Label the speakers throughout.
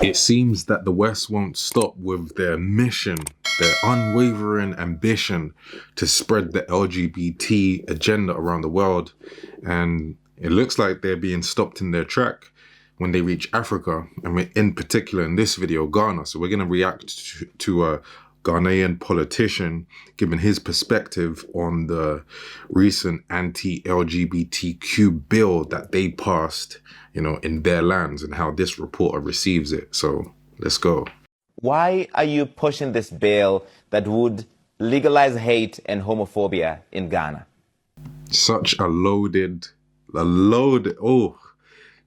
Speaker 1: It seems that the West won't stop with their mission, their unwavering ambition to spread the LGBT agenda around the world. And it looks like they're being stopped in their track when they reach Africa, and in particular in this video, Ghana. So we're going to react to a Ghanaian politician giving his perspective on the recent anti-LGBTQ bill that they passed, in their lands, and how this reporter receives it. So let's go.
Speaker 2: Why are you pushing this bill that would legalize hate and homophobia in Ghana?
Speaker 1: Such a loaded,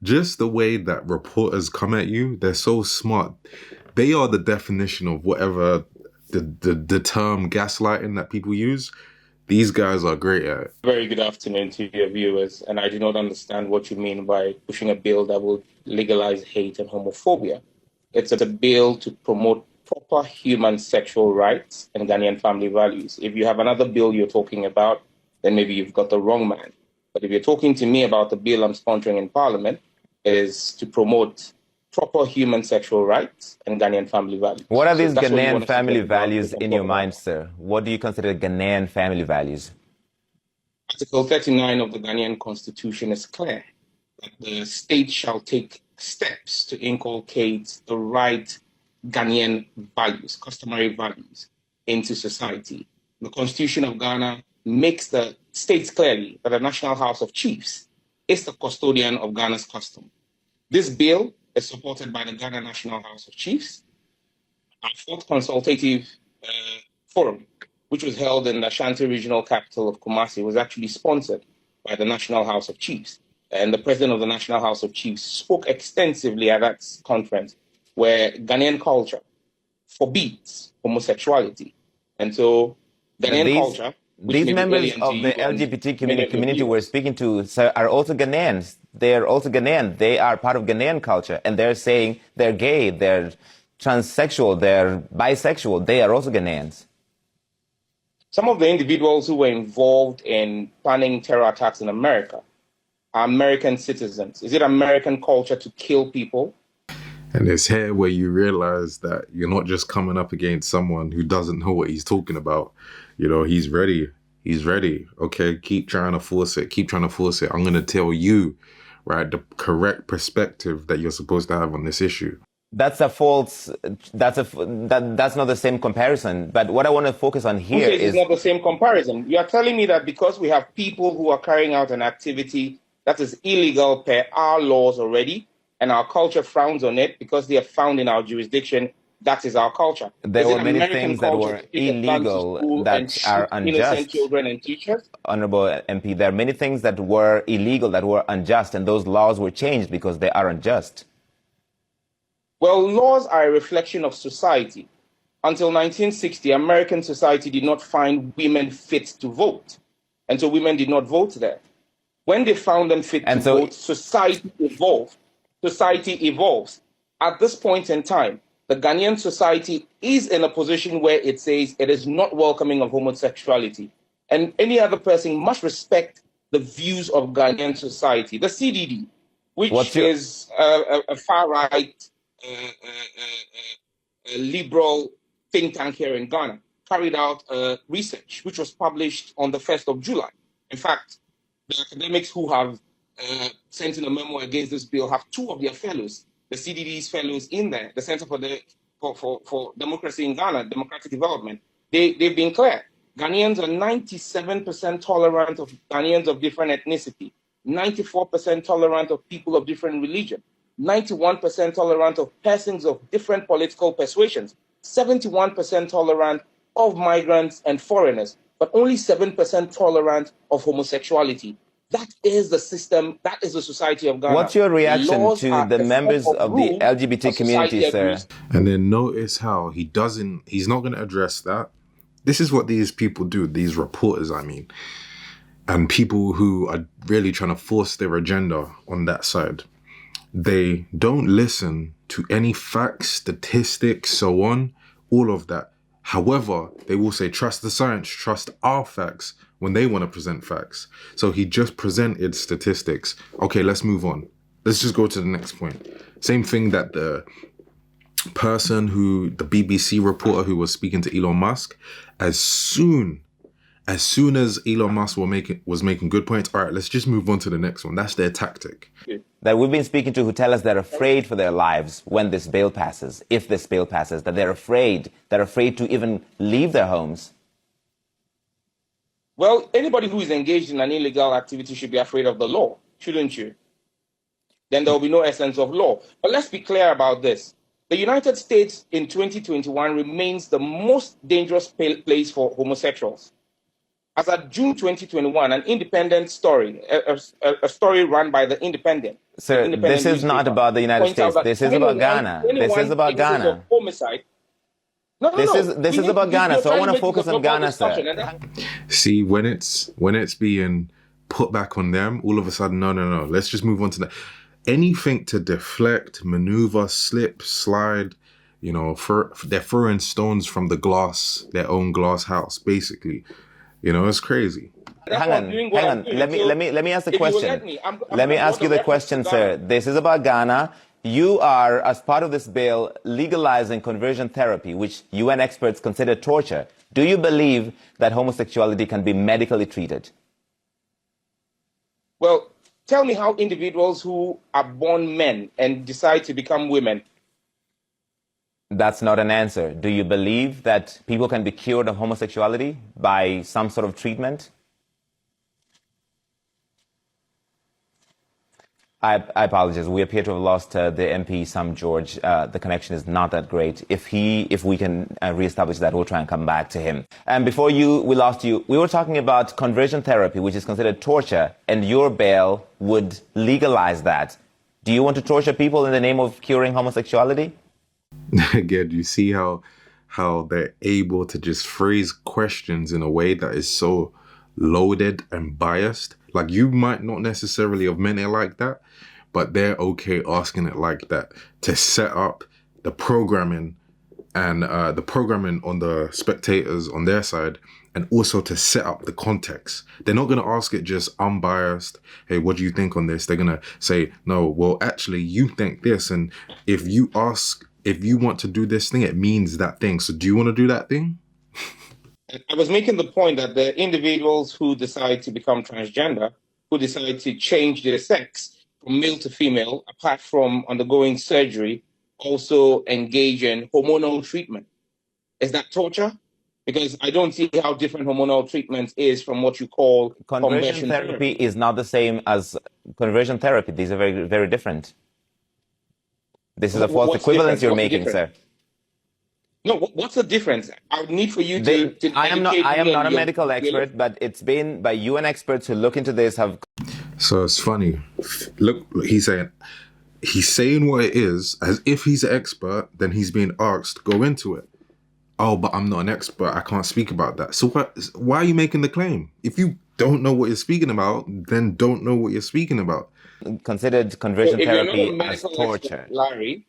Speaker 1: just the way that reporters come at you, they're so smart. They are the definition of whatever the term gaslighting that people use. These guys are great at it.
Speaker 3: Very good afternoon to your viewers, and I do not understand what you mean by pushing a bill that will legalize hate and homophobia. It's a bill to promote proper human sexual rights and Ghanaian family values. If you have another bill you're talking about, then maybe you've got the wrong man. But if you're talking to me about the bill I'm sponsoring in Parliament, it is to promote proper human sexual rights and Ghanaian family values.
Speaker 2: What are these Ghanaian family values in your mind, sir? What do you consider Ghanaian family values?
Speaker 3: Article 39 of the Ghanaian Constitution is clear that the state shall take steps to inculcate the right Ghanaian values, customary values, into society. The Constitution of Ghana states clearly that the National House of Chiefs is the custodian of Ghana's custom. This bill is supported by the Ghana National House of Chiefs. Our fourth consultative forum, which was held in the Ashanti regional capital of Kumasi, was actually sponsored by the National House of Chiefs. And the president of the National House of Chiefs spoke extensively at that conference, where Ghanaian culture forbids homosexuality. And so Ghanaian culture...
Speaker 2: These members of the LGBT community we're speaking to, sir, are also Ghanaians. They are also Ghanaian. They are part of Ghanaian culture. And they're saying they're gay, they're transsexual, they're bisexual. They are also Ghanaians.
Speaker 3: Some of the individuals who were involved in planning terror attacks in America are American citizens. Is it American culture to kill people?
Speaker 1: And it's here where you realize that you're not just coming up against someone who doesn't know what he's talking about. He's ready. He's ready. Okay, keep trying to force it. Keep trying to force it. I'm going to tell you, right, the correct perspective that you're supposed to have on this issue.
Speaker 2: That's a false, that's not the same comparison. But what I want to focus on here is...
Speaker 3: It's not the same comparison. You are telling me that because we have people who are carrying out an activity that is illegal per our laws already, and our culture frowns on it because they are found in our jurisdiction, that is our culture.
Speaker 2: There were many things that were illegal that are unjust.
Speaker 3: Innocent children and teachers.
Speaker 2: Honorable MP, there are many things that were illegal, that were unjust, and those laws were changed because they are unjust.
Speaker 3: Well, laws are a reflection of society. Until 1960, American society did not find women fit to vote. And so women did not vote there. When they found them fit to vote, society evolved. Society evolves. At this point in time, the Ghanaian society is in a position where it says it is not welcoming of homosexuality. And any other person must respect the views of Ghanaian society. The CDD, which is a far-right, liberal think tank here in Ghana, carried out research, which was published on the 1st of July. In fact, the academics who have sent in a memo against this bill have two of their fellows, the CDD's fellows in there, the Center for Democracy in Ghana, Democratic Development. They've been clear. Ghanaians are 97% tolerant of Ghanaians of different ethnicity, 94% tolerant of people of different religion, 91% tolerant of persons of different political persuasions, 71% tolerant of migrants and foreigners, but only 7% tolerant of homosexuality. That is the system, that is the society of Ghana.
Speaker 2: What's your reaction to the members of the LGBT community, sir?
Speaker 1: And then notice how he's not going to address that. This is what these people do, these reporters, I mean, and people who are really trying to force their agenda on that side. They don't listen to any facts, statistics, so on, all of that. However, they will say, trust the science, trust our facts when they want to present facts. So he just presented statistics. Okay, let's move on. Let's just go to the next point. Same thing that the person the BBC reporter who was speaking to Elon Musk, as soon as Elon Musk was making good points, all right, let's just move on to the next one. That's their tactic.
Speaker 2: That we've been speaking to who tell us they're afraid for their lives when this bill passes, if this bill passes, that they're afraid to even leave their homes.
Speaker 3: Well, anybody who is engaged in an illegal activity should be afraid of the law, shouldn't you? Then there will be no essence of law. But let's be clear about this. The United States in 2021 remains the most dangerous place for homosexuals. As of June 2021, an independent story, a story run by the Independent.
Speaker 2: Sir, this is not about the United States. This is about Ghana. This is about Ghana.
Speaker 3: Homicide.
Speaker 2: This is about Ghana, so I want to focus on Ghana, sir.
Speaker 1: See, when it's being put back on them, all of a sudden, no. Let's just move on to that. Anything to deflect, maneuver, slip, slide, they're throwing stones from their own glass house, basically. It's crazy.
Speaker 2: Hang on. Let me ask the question. Let me ask you the question, sir. This is about Ghana. You are, as part of this bill, legalizing conversion therapy, which UN experts consider torture. Do you believe that homosexuality can be medically treated?
Speaker 3: Well, tell me how individuals who are born men and decide to become women.
Speaker 2: That's not an answer. Do you believe that people can be cured of homosexuality by some sort of treatment? I apologize. We appear to have lost the MP, Sam George. The connection is not that great. If we can reestablish that, we'll try and come back to him. And before we lost you, we were talking about conversion therapy, which is considered torture, and your bill would legalize that. Do you want to torture people in the name of curing homosexuality?
Speaker 1: Again, you see how they're able to just phrase questions in a way that is so loaded and biased. Like, you might not necessarily have meant it like that, but they're okay asking it like that to set up the programming and the programming on the spectators on their side, and also to set up the context. They're not going to ask it just unbiased. Hey, what do you think on this? They're going to say, no, well, actually, you think this. And if you want to do this thing, it means that thing. So do you want to do that thing?
Speaker 3: I was making the point that the individuals who decide to become transgender, who decide to change their sex from male to female, apart from undergoing surgery, also engage in hormonal treatment. Is that torture? Because I don't see how different hormonal treatment is from what you call
Speaker 2: conversion therapy. Is not the same as conversion therapy. These are very, very different. This is a false equivalence you're making, sir.
Speaker 3: No, what's the difference? I would need for you to
Speaker 2: I am not a medical expert, but it's been by UN experts who look into this have.
Speaker 1: So it's funny. Look, he's saying what it is as if he's an expert. Then he's being asked to go into it. Oh, but I'm not an expert. I can't speak about that. So why are you making the claim? If you don't know what you're speaking about, then don't know what you're speaking about.
Speaker 2: Considered conversion therapy as torture.
Speaker 3: Expert, Larry,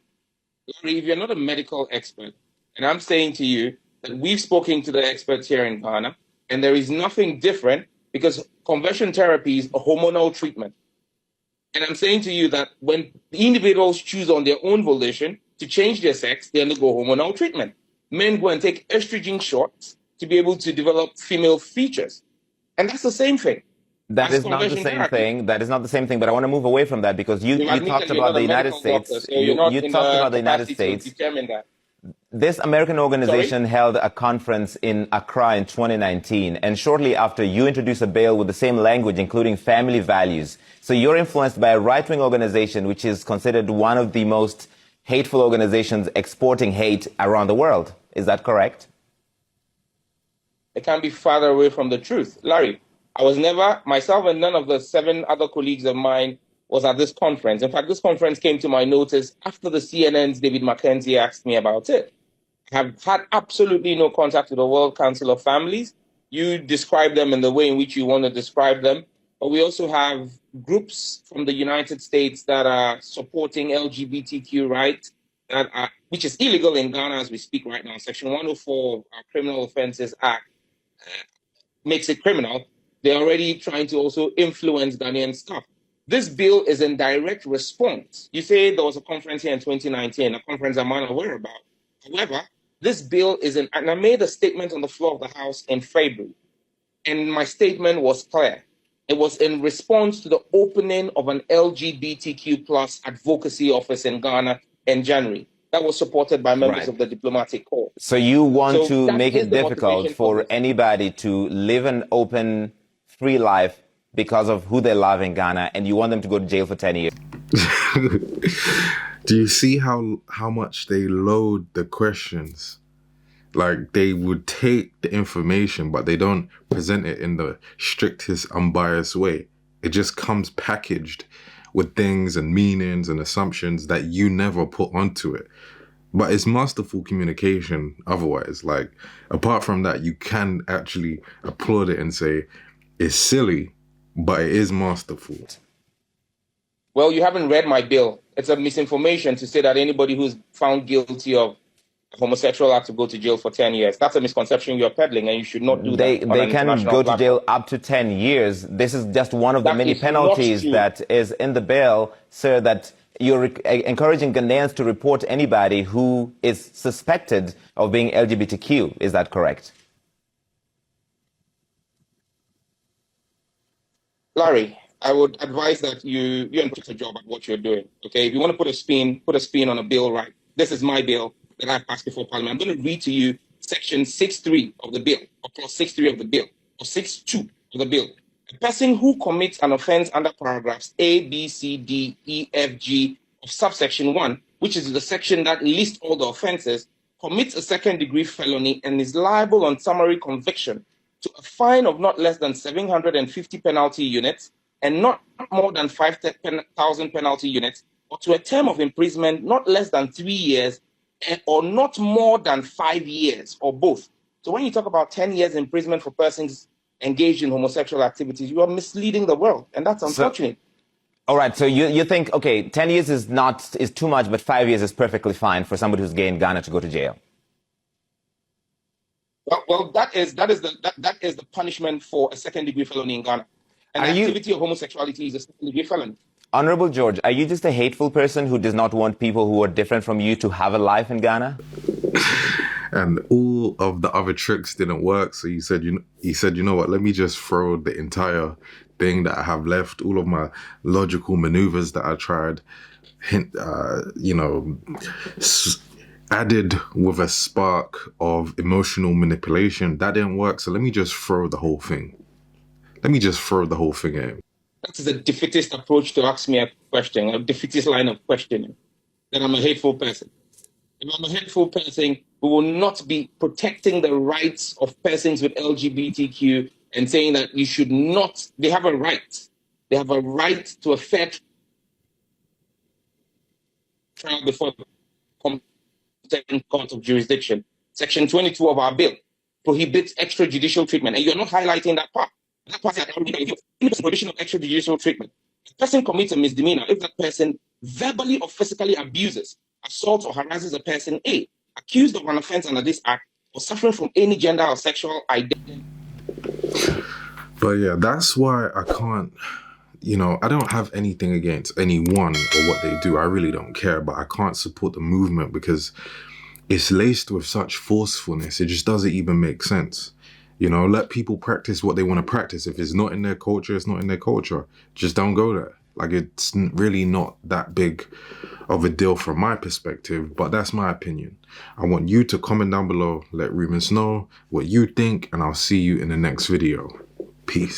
Speaker 3: if you're not a medical expert, and I'm saying to you that we've spoken to the experts here in Ghana, and there is nothing different because conversion therapy is a hormonal treatment. And I'm saying to you that when the individuals choose on their own volition to change their sex, they undergo hormonal treatment. Men go and take estrogen shots to be able to develop female features. And that's the same thing.
Speaker 2: That is not the same thing. That is not the same thing. But I want to move away from that because you talked about the United States. You talked about the United States. This American organization held a conference in Accra in 2019. And shortly after, you introduced a bill with the same language, including family values. So you're influenced by a right-wing organization, which is considered one of the most hateful organizations exporting hate around the world. Is that correct?
Speaker 3: It can't be farther away from the truth. Larry, I was never, myself and none of the 7 other colleagues of mine was at this conference. In fact, this conference came to my notice after the CNN's David Mackenzie asked me about it. I have had absolutely no contact with the World Council of Families. You describe them in the way in which you want to describe them. But we also have groups from the United States that are supporting LGBTQ rights, which is illegal in Ghana as we speak right now. Section 104 of our Criminal Offences Act makes it criminal. They're already trying to also influence Ghanaian stuff. This bill is in direct response. You say there was a conference here in 2019, a conference I'm unaware about. However, this bill is in, and I made a statement on the floor of the House in February, and my statement was clear. It was in response to the opening of an LGBTQ plus advocacy office in Ghana in January. That was supported by members of the diplomatic corps.
Speaker 2: So you want to make it difficult for anybody to live an open, free life because of who they love in Ghana, and you want them to go to jail for 10 years.
Speaker 1: Do you see how much they load the questions? Like, they would take the information, but they don't present it in the strictest, unbiased way. It just comes packaged with things and meanings and assumptions that you never put onto it. But it's masterful communication otherwise. Like, apart from that, you can actually applaud it and say, it's silly, but it is masterful.
Speaker 3: Well, you haven't read my bill. It's a misinformation to say that anybody who's found guilty of homosexual act to go to jail for 10 years. That's a misconception you're peddling, and you should not do
Speaker 2: that. They can go to jail up to 10 years. This is just one of the many penalties that is in the bill, sir, that you're encouraging Ghanaians to report anybody who is suspected of being LGBTQ. Is that correct?
Speaker 3: Larry, I would advise that you take a job at what you're doing. Okay, if you want to put a spin on a bill, right? This is my bill that I passed before Parliament. I'm going to read to you section 6.3 of the bill, or clause 6.3 of the bill, or 6.2 of the bill. A person who commits an offense under paragraphs A, B, C, D, E, F, G of subsection 1, which is the section that lists all the offenses, commits a second-degree felony and is liable on summary conviction to a fine of not less than 750 penalty units and not more than 5,000 penalty units, or to a term of imprisonment not less than 3 years or not more than 5 years, or both. So when you talk about 10 years imprisonment for persons engaged in homosexual activities, you are misleading the world, and that's unfortunate.
Speaker 2: All right, so you think, okay, 10 years is too much, but 5 years is perfectly fine for somebody who's gay in Ghana to go to jail.
Speaker 3: Well, that is the punishment for a second-degree felony in Ghana. And the activity of homosexuality is a second-degree felony.
Speaker 2: Honorable George, are you just a hateful person who does not want people who are different from you to have a life in Ghana?
Speaker 1: And all of the other tricks didn't work, so he said, you know what, let me just throw the entire thing that I have left, all of my logical maneuvers that I tried, added with a spark of emotional manipulation. That didn't work, so let me just throw the whole thing. Let me just throw the whole thing at him.
Speaker 3: That is a defeatist approach to ask me a question, a defeatist line of questioning, that I'm a hateful person. If I'm a hateful person, we will not be protecting the rights of persons with LGBTQ and saying that you should not, they have a right. They have a right to a fair trial before the competent court of jurisdiction. Section 22 of our bill prohibits extrajudicial treatment, and you're not highlighting that part. That part is in the prohibition of extrajudicial treatment. A person commits a misdemeanor if that person verbally or physically abuses, assaults, or harasses a person A, accused of an offense under this act, or suffering from any gender or sexual identity.
Speaker 1: But yeah, that's why I can't, I don't have anything against anyone or what they do. I really don't care, but I can't support the movement because it's laced with such forcefulness. It just doesn't even make sense. Let people practice what they want to practice. If it's not in their culture, it's not in their culture. Just don't go there. Like, it's really not that big of a deal from my perspective, but that's my opinion. I want you to comment down below, let Reemus know what you think, and I'll see you in the next video. Peace.